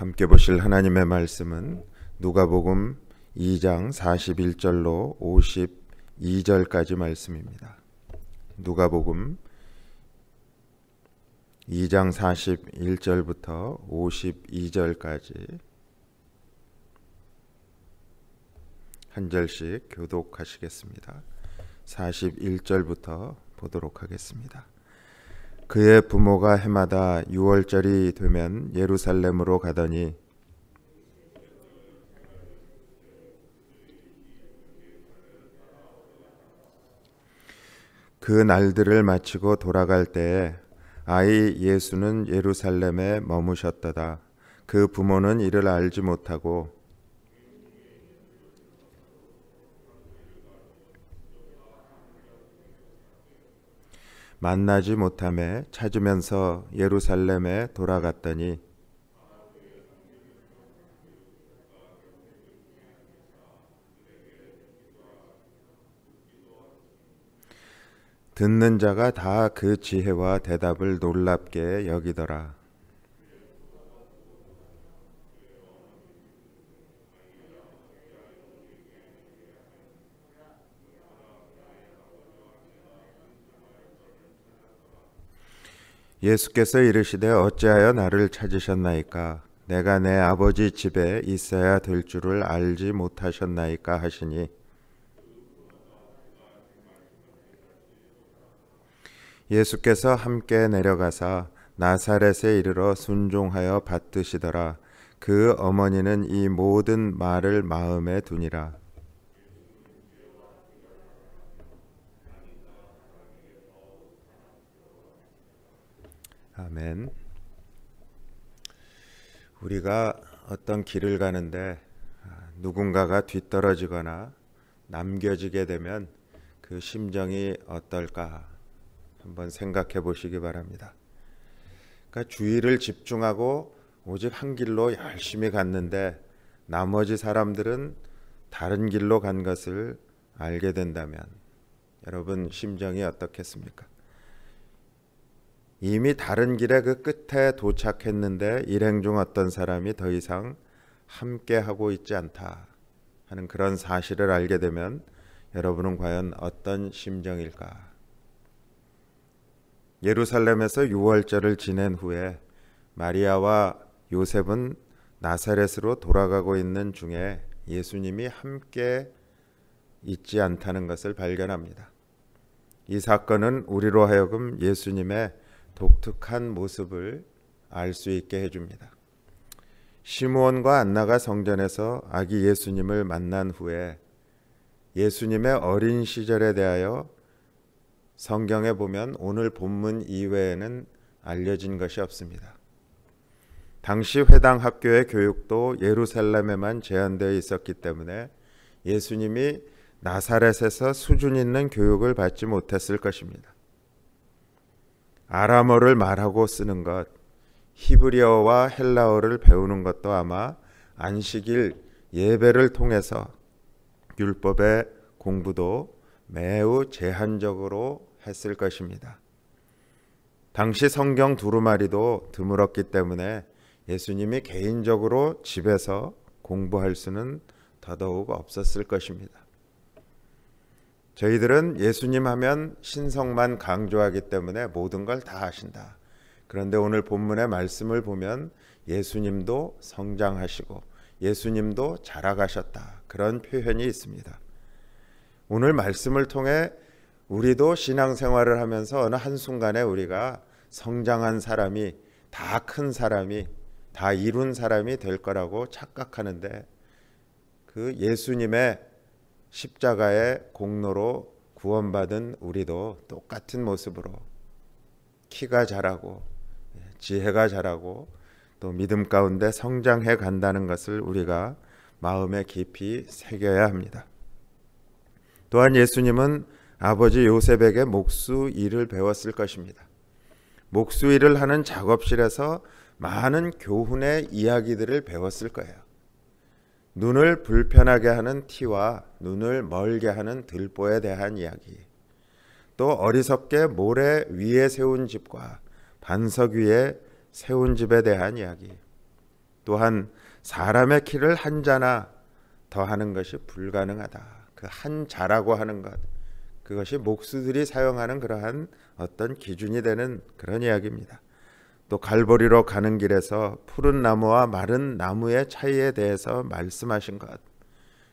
함께 보실 하나님의 말씀은 누가복음 2장 41절로 52절까지 말씀입니다. 누가복음 2장 41절부터 52절까지 한 절씩 교독하시겠습니다. 41절부터 보도록 하겠습니다. 그의 부모가 해마다 6월절이 되면 예루살렘으로 가더니 그 날들을 마치고 돌아갈 때에 아이 예수는 예루살렘에 머무셨도다. 그 부모는 이를 알지 못하고 만나지 못하매 찾으면서 예루살렘에 돌아갔더니 듣는 자가 다 그 지혜와 대답을 놀랍게 여기더라. 예수께서 이르시되 어찌하여 나를 찾으셨나이까? 내가 내 아버지 집에 있어야 될 줄을 알지 못하셨나이까 하시니 예수께서 함께 내려가사 나사렛에 이르러 순종하여 받드시더라. 그 어머니는 이 모든 말을 마음에 두니라. 아멘. 우리가 어떤 길을 가는데 누군가가 뒤떨어지거나 남겨지게 되면 그 심정이 어떨까 한번 생각해 보시기 바랍니다. 그러니까 주의를 집중하고 오직 한 길로 열심히 갔는데 나머지 사람들은 다른 길로 간 것을 알게 된다면 여러분 심정이 어떻겠습니까? 이미 다른 길의 그 끝에 도착했는데 일행 중 어떤 사람이 더 이상 함께 하고 있지 않다 하는 그런 사실을 알게 되면 여러분은 과연 어떤 심정일까? 예루살렘에서 6월절을 지낸 후에 마리아와 요셉은 나사렛으로 돌아가고 있는 중에 예수님이 함께 있지 않다는 것을 발견합니다. 이 사건은 우리로 하여금 예수님의 독특한 모습을 알 수 있게 해줍니다. 시므온과 안나가 성전에서 아기 예수님을 만난 후에 예수님의 어린 시절에 대하여 성경에 보면 오늘 본문 이외에는 알려진 것이 없습니다. 당시 회당 학교의 교육도 예루살렘에만 제한되어 있었기 때문에 예수님이 나사렛에서 수준 있는 교육을 받지 못했을 것입니다. 아람어를 말하고 쓰는 것, 히브리어와 헬라어를 배우는 것도 아마 안식일 예배를 통해서 율법의 공부도 매우 제한적으로 했을 것입니다. 당시 성경 두루마리도 드물었기 때문에 예수님이 개인적으로 집에서 공부할 수는 더더욱 없었을 것입니다. 저희들은 예수님 하면 신성만 강조하기 때문에 모든 걸 다 하신다. 그런데 오늘 본문의 말씀을 보면 예수님도 성장하시고 예수님도 자라가셨다. 그런 표현이 있습니다. 오늘 말씀을 통해 우리도 신앙생활을 하면서 어느 한순간에 우리가 성장한 사람이 다 큰 사람이 다 이룬 사람이 될 거라고 착각하는데 그 예수님의 십자가의 공로로 구원받은 우리도 똑같은 모습으로 키가 자라고 지혜가 자라고 또 믿음 가운데 성장해 간다는 것을 우리가 마음에 깊이 새겨야 합니다. 또한 예수님은 아버지 요셉에게 목수 일을 배웠을 것입니다. 목수 일을 하는 작업실에서 많은 교훈의 이야기들을 배웠을 거예요. 눈을 불편하게 하는 티와 눈을 멀게 하는 들보에 대한 이야기, 또 어리석게 모래 위에 세운 집과 반석 위에 세운 집에 대한 이야기, 또한 사람의 키를 한 자나 더하는 것이 불가능하다. 그 한 자라고 하는 것, 그것이 목수들이 사용하는 그러한 어떤 기준이 되는 그런 이야기입니다. 또 갈보리로 가는 길에서 푸른 나무와 마른 나무의 차이에 대해서 말씀하신 것,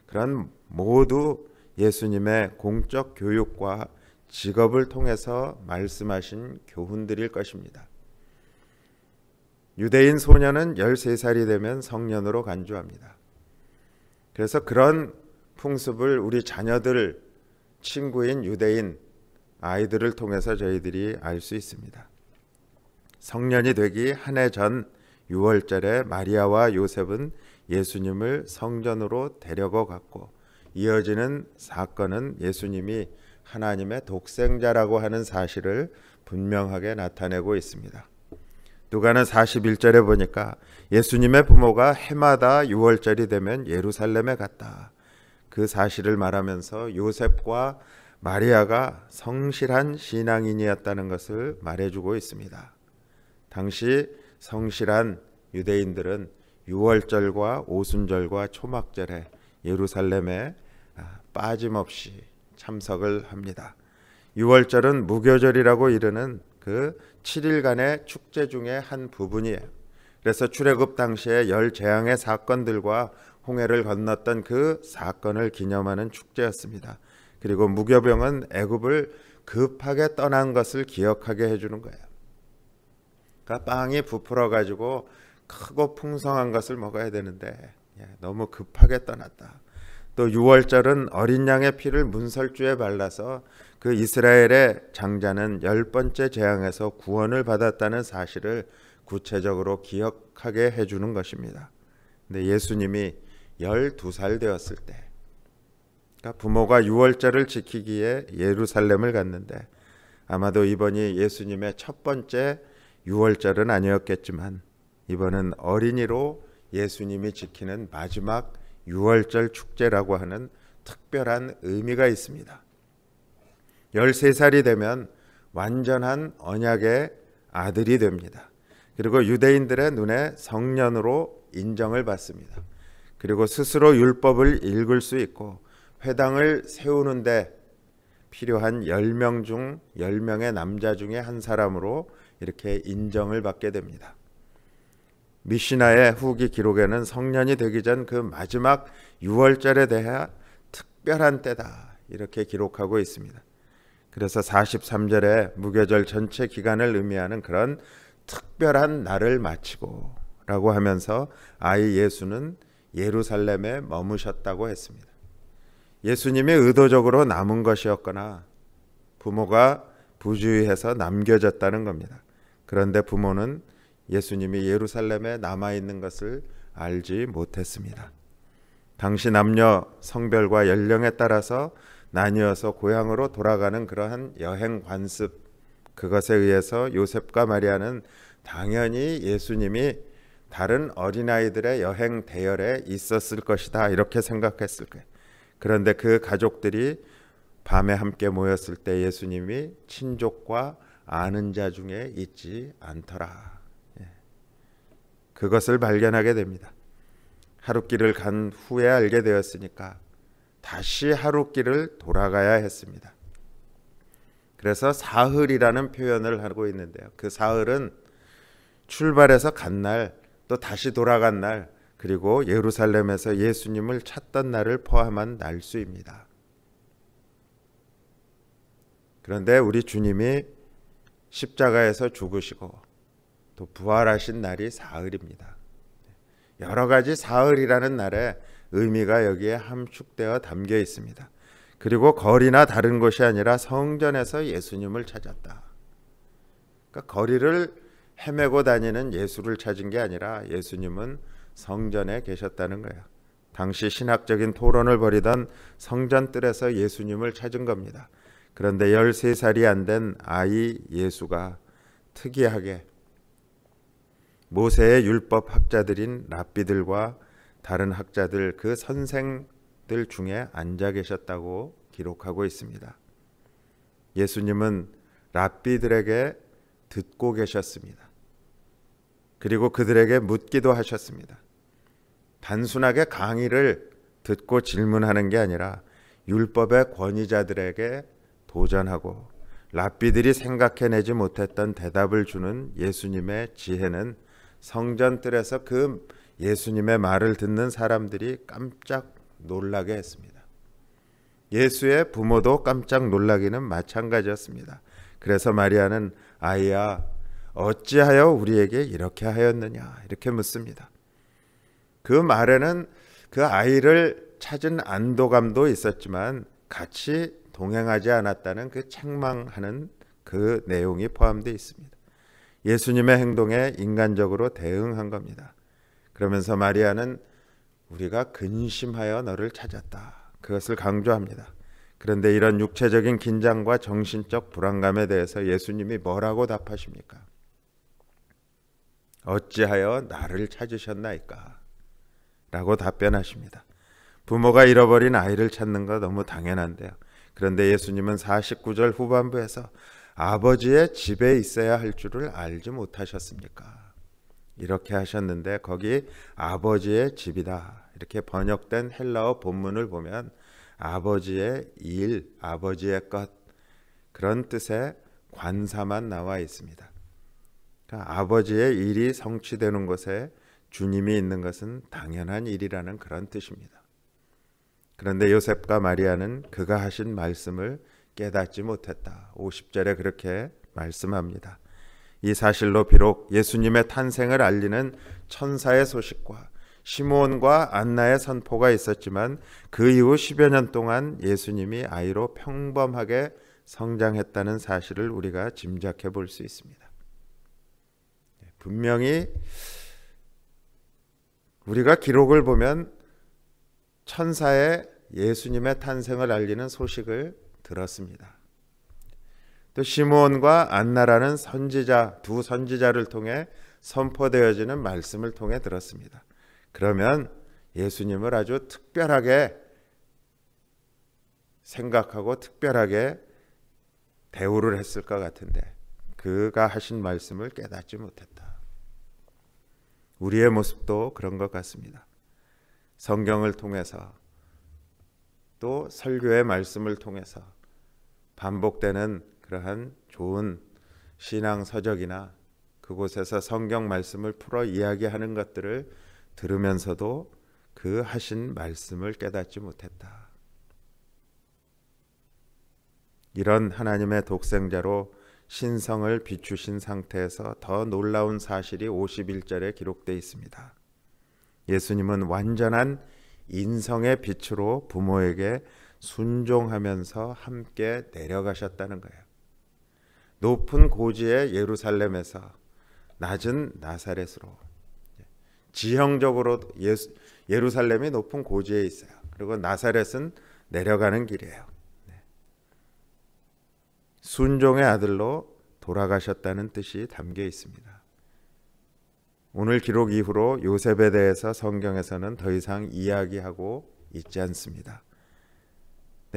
그런 모두 예수님의 공적 교육과 직업을 통해서 말씀하신 교훈들일 것입니다. 유대인 소년은 13살이 되면 성년으로 간주합니다. 그래서 그런 풍습을 우리 자녀들, 친구인 유대인 아이들을 통해서 저희들이 알 수 있습니다. 성년이 되기 한 해 전 6월절에 마리아와 요셉은 예수님을 성전으로 데려고 갔고, 이어지는 사건은 예수님이 하나님의 독생자라고 하는 사실을 분명하게 나타내고 있습니다. 누가는 41절에 보니까 예수님의 부모가 해마다 6월절이 되면 예루살렘에 갔다. 그 사실을 말하면서 요셉과 마리아가 성실한 신앙인이었다는 것을 말해주고 있습니다. 당시 성실한 유대인들은 6월절과 오순절과 초막절에 예루살렘에 빠짐없이 참석을 합니다. 6월절은 무교절이라고 이르는 그 7일간의 축제 중에 한 부분이에요. 그래서 출애굽 당시에 열 재앙의 사건들과 홍해를 건넜던 그 사건을 기념하는 축제였습니다. 그리고 무교병은 애굽을 급하게 떠난 것을 기억하게 해주는 거예요. 그러니까 빵이 부풀어 가지고 크고 풍성한 것을 먹어야 되는데 너무 급하게 떠났다. 또 6월절은 어린 양의 피를 문설주에 발라서 그 이스라엘의 장자는 10번째 재앙에서 구원을 받았다는 사실을 구체적으로 기억하게 해주는 것입니다. 근데 예수님이 12살 되었을 때, 그러니까 부모가 6월절을 지키기에 예루살렘을 갔는데, 아마도 이번이 예수님의 첫 번째 6월절은 아니었겠지만 이번은 어린이로 예수님이 지키는 마지막 6월절 축제라고 하는 특별한 의미가 있습니다. 13살이 되면 완전한 언약의 아들이 됩니다. 그리고 유대인들의 눈에 성년으로 인정을 받습니다. 그리고 스스로 율법을 읽을 수 있고 회당을 세우는데 필요한 10명 중 10명의 남자 중에 한 사람으로 이렇게 인정을 받게 됩니다. 미시나의 후기 기록에는 성년이 되기 전 그 마지막 6월절에 대해 특별한 때다 이렇게 기록하고 있습니다. 그래서 43절에 무교절 전체 기간을 의미하는 그런 특별한 날을 마치고 라고 하면서 아이 예수는 예루살렘에 머무셨다고 했습니다. 예수님이 의도적으로 남은 것이었거나 부모가 부주의해서 남겨졌다는 겁니다. 그런데 부모는 예수님이 예루살렘에 남아있는 것을 알지 못했습니다. 당시 남녀 성별과 연령에 따라서 나뉘어서 고향으로 돌아가는 그러한 여행 관습, 그것에 의해서 요셉과 마리아는 당연히 예수님이 다른 어린아이들의 여행 대열에 있었을 것이다 이렇게 생각했을 거예요. 그런데 그 가족들이 밤에 함께 모였을 때 예수님이 친족과 아는 자 중에 있지 않더라. 그것을 발견하게 됩니다. 하룻길을 간 후에 알게 되었으니까 다시 하룻길을 돌아가야 했습니다. 그래서 사흘이라는 표현을 하고 있는데요. 그 사흘은 출발해서 간 날, 또 다시 돌아간 날, 그리고 예루살렘에서 예수님을 찾던 날을 포함한 날수입니다. 그런데 우리 주님이 십자가에서 죽으시고 또 부활하신 날이 사흘입니다. 여러 가지 사흘이라는 날에 의미가 여기에 함축되어 담겨 있습니다. 그리고 거리나 다른 곳이 아니라 성전에서 예수님을 찾았다. 그러니까 거리를 헤매고 다니는 예수를 찾은 게 아니라 예수님은 성전에 계셨다는 거예요. 당시 신학적인 토론을 벌이던 성전뜰에서 예수님을 찾은 겁니다. 그런데 13살이 안 된 아이 예수가 특이하게 모세의 율법 학자들인 랍비들과 다른 학자들 그 선생들 중에 앉아 계셨다고 기록하고 있습니다. 예수님은 랍비들에게 듣고 계셨습니다. 그리고 그들에게 묻기도 하셨습니다. 단순하게 강의를 듣고 질문하는 게 아니라 율법의 권위자들에게 도전하고 랍비들이 생각해내지 못했던 대답을 주는 예수님의 지혜는 성전 뜰에서 그 예수님의 말을 듣는 사람들이 깜짝 놀라게 했습니다. 예수의 부모도 깜짝 놀라기는 마찬가지였습니다. 그래서 마리아는 아이야 어찌하여 우리에게 이렇게 하였느냐 이렇게 묻습니다. 그 말에는 그 아이를 찾은 안도감도 있었지만 같이 동행하지 않았다는 그 책망하는 그 내용이 포함되어 있습니다. 예수님의 행동에 인간적으로 대응한 겁니다. 그러면서 마리아는 우리가 근심하여 너를 찾았다. 그것을 강조합니다. 그런데 이런 육체적인 긴장과 정신적 불안감에 대해서 예수님이 뭐라고 답하십니까? 어찌하여 나를 찾으셨나이까? 라고 답변하십니다. 부모가 잃어버린 아이를 찾는 거 너무 당연한데요. 그런데 예수님은 49절 후반부에서 아버지의 집에 있어야 할 줄을 알지 못하셨습니까? 이렇게 하셨는데 거기 아버지의 집이다 이렇게 번역된 헬라어 본문을 보면 아버지의 일, 아버지의 것 그런 뜻의 관사만 나와 있습니다. 그러니까 아버지의 일이 성취되는 곳에 주님이 있는 것은 당연한 일이라는 그런 뜻입니다. 그런데 요셉과 마리아는 그가 하신 말씀을 깨닫지 못했다. 50절에 그렇게 말씀합니다. 이 사실로 비록 예수님의 탄생을 알리는 천사의 소식과 시므온과 안나의 선포가 있었지만 그 이후 10여 년 동안 예수님이 아이로 평범하게 성장했다는 사실을 우리가 짐작해 볼 수 있습니다. 분명히 우리가 기록을 보면 천사의 예수님의 탄생을 알리는 소식을 들었습니다. 또 시므온과 안나라는 선지자, 두 선지자를 통해 선포되어지는 말씀을 통해 들었습니다. 그러면 예수님을 아주 특별하게 생각하고 특별하게 대우를 했을 것 같은데 그가 하신 말씀을 깨닫지 못했다. 우리의 모습도 그런 것 같습니다. 성경을 통해서 또 설교의 말씀을 통해서 반복되는 그러한 좋은 신앙 서적이나 그곳에서 성경 말씀을 풀어 이야기하는 것들을 들으면서도 그 하신 말씀을 깨닫지 못했다. 이런 하나님의 독생자로 신성을 비추신 상태에서 더 놀라운 사실이 51절에 기록되어 있습니다. 예수님은 완전한 인성의 빛으로 부모에게 순종하면서 함께 내려가셨다는 거예요. 높은 고지의 예루살렘에서 낮은 나사렛으로 지형적으로 예루살렘이 높은 고지에 있어요. 그리고 나사렛은 내려가는 길이에요. 순종의 아들로 돌아가셨다는 뜻이 담겨 있습니다. 오늘 기록 이후로 요셉에 대해서 성경에서는 더 이상 이야기하고 있지 않습니다.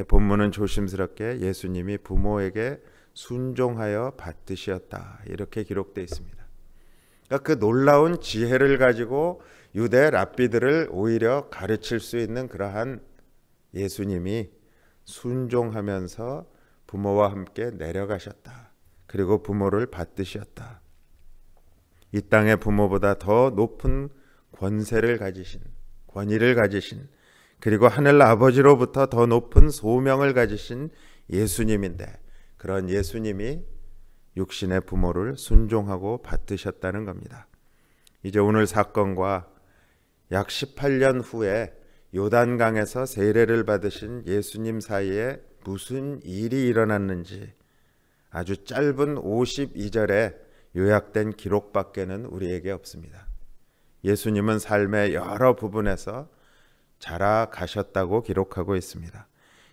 본문은 조심스럽게 예수님이 부모에게 순종하여 받드셨다 이렇게 기록되어 있습니다. 그러니까 그 놀라운 지혜를 가지고 유대 랍비들을 오히려 가르칠 수 있는 그러한 예수님이 순종하면서 부모와 함께 내려가셨다. 그리고 부모를 받드셨다. 이 땅의 부모보다 더 높은 권위를 가지신 그리고 하늘 아버지로부터 더 높은 소명을 가지신 예수님인데 그런 예수님이 육신의 부모를 순종하고 받드셨다는 겁니다. 이제 오늘 사건과 약 18년 후에 요단강에서 세례를 받으신 예수님 사이에 무슨 일이 일어났는지 아주 짧은 52절에 요약된 기록밖에는 우리에게 없습니다. 예수님은 삶의 여러 부분에서 자라가셨다고 기록하고 있습니다.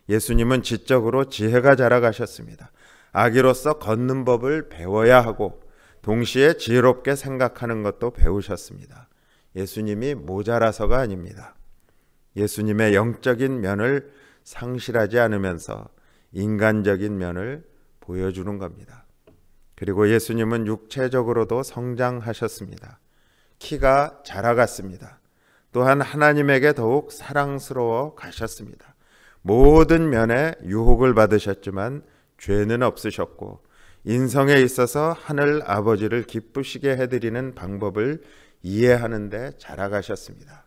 예수님은 지적으로 지혜가 자라가셨습니다. 아기로서 걷는 법을 배워야 하고 동시에 지혜롭게 생각하는 것도 배우셨습니다. 예수님이 모자라서가 아닙니다. 예수님의 영적인 면을 상실하지 않으면서 인간적인 면을 보여주는 겁니다. 그리고 예수님은 육체적으로도 성장하셨습니다. 키가 자라갔습니다. 또한 하나님에게 더욱 사랑스러워 가셨습니다. 모든 면에 유혹을 받으셨지만 죄는 없으셨고 인성에 있어서 하늘 아버지를 기쁘시게 해드리는 방법을 이해하는 데 자라가셨습니다.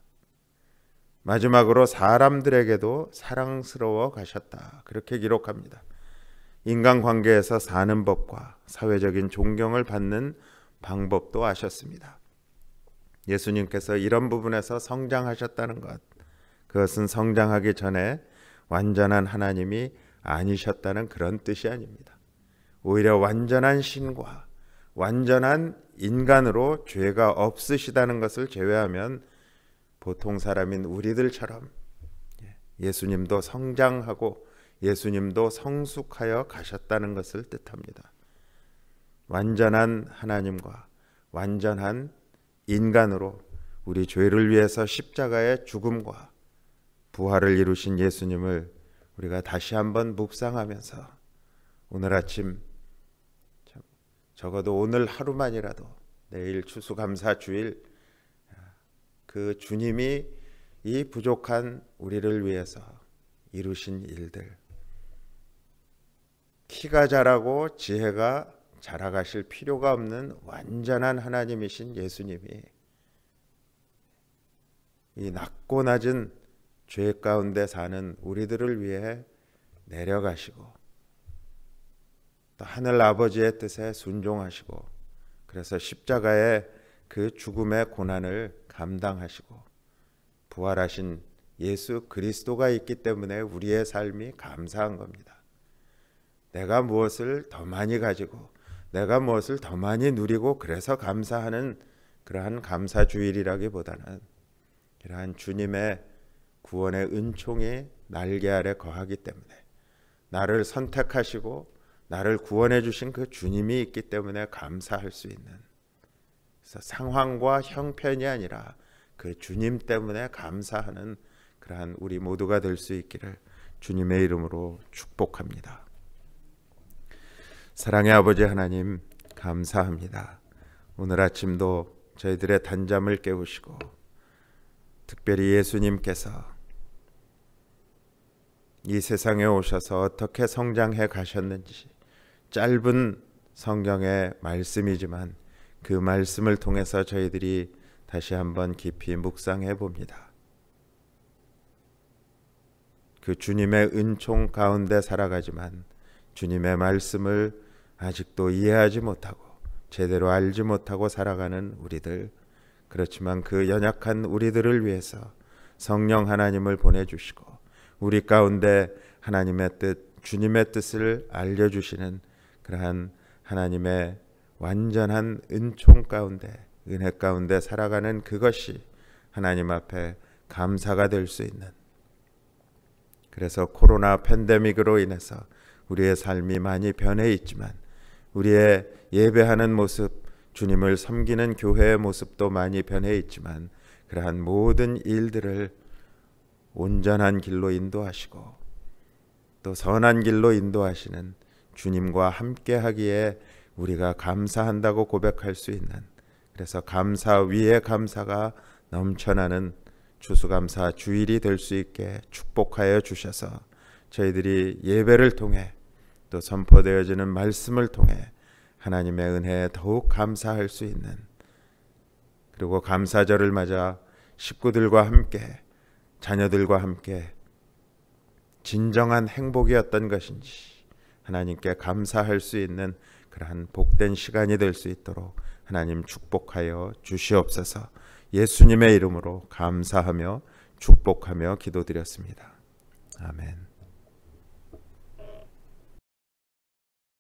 마지막으로 사람들에게도 사랑스러워 가셨다. 그렇게 기록합니다. 인간관계에서 사는 법과 사회적인 존경을 받는 방법도 아셨습니다. 예수님께서 이런 부분에서 성장하셨다는 것, 그것은 성장하기 전에 완전한 하나님이 아니셨다는 그런 뜻이 아닙니다. 오히려 완전한 신과 완전한 인간으로 죄가 없으시다는 것을 제외하면 보통 사람인 우리들처럼 예수님도 성장하고 예수님도 성숙하여 가셨다는 것을 뜻합니다. 완전한 하나님과 완전한 인간으로 우리 죄를 위해서 십자가의 죽음과 부활을 이루신 예수님을 우리가 다시 한번 묵상하면서 오늘 아침 적어도 오늘 하루만이라도 내일 추수감사 주일 그 주님이 이 부족한 우리를 위해서 이루신 일들, 키가 자라고 지혜가 자라가실 필요가 없는 완전한 하나님이신 예수님이 이 낮고 낮은 죄 가운데 사는 우리들을 위해 내려가시고 또 하늘 아버지의 뜻에 순종하시고 그래서 십자가의 그 죽음의 고난을 감당하시고 부활하신 예수 그리스도가 있기 때문에 우리의 삶이 감사한 겁니다. 내가 무엇을 더 많이 가지고 내가 무엇을 더 많이 누리고 그래서 감사하는 그러한 감사주일이라기보다는 이러한 주님의 구원의 은총이 날개 아래 거하기 때문에 나를 선택하시고 나를 구원해 주신 그 주님이 있기 때문에 감사할 수 있는, 그래서 상황과 형편이 아니라 그 주님 때문에 감사하는 그러한 우리 모두가 될 수 있기를 주님의 이름으로 축복합니다. 사랑의 아버지 하나님, 감사합니다. 오늘 아침도 저희들의 단잠을 깨우시고 특별히 예수님께서 이 세상에 오셔서 어떻게 성장해 가셨는지 짧은 성경의 말씀이지만 그 말씀을 통해서 저희들이 다시 한번 깊이 묵상해 봅니다. 그 주님의 은총 가운데 살아가지만 주님의 말씀을 아직도 이해하지 못하고 제대로 알지 못하고 살아가는 우리들, 그렇지만 그 연약한 우리들을 위해서 성령 하나님을 보내주시고 우리 가운데 하나님의 뜻, 주님의 뜻을 알려주시는 그러한 하나님의 완전한 은총 가운데, 은혜 가운데 살아가는 그것이 하나님 앞에 감사가 될 수 있는, 그래서 코로나 팬데믹으로 인해서 우리의 삶이 많이 변해 있지만 우리의 예배하는 모습, 주님을 섬기는 교회의 모습도 많이 변해 있지만 그러한 모든 일들을 온전한 길로 인도하시고 또 선한 길로 인도하시는 주님과 함께 하기에 우리가 감사한다고 고백할 수 있는, 그래서 감사 위에 감사가 넘쳐나는 추수감사 주일이 될 수 있게 축복하여 주셔서 저희들이 예배를 통해 또 선포되어지는 말씀을 통해 하나님의 은혜에 더욱 감사할 수 있는, 그리고 감사절을 맞아 식구들과 함께 자녀들과 함께 진정한 행복이 어떤 것인지 하나님께 감사할 수 있는 그러한 복된 시간이 될 수 있도록 하나님 축복하여 주시옵소서. 예수님의 이름으로 감사하며 축복하며 기도드렸습니다. 아멘.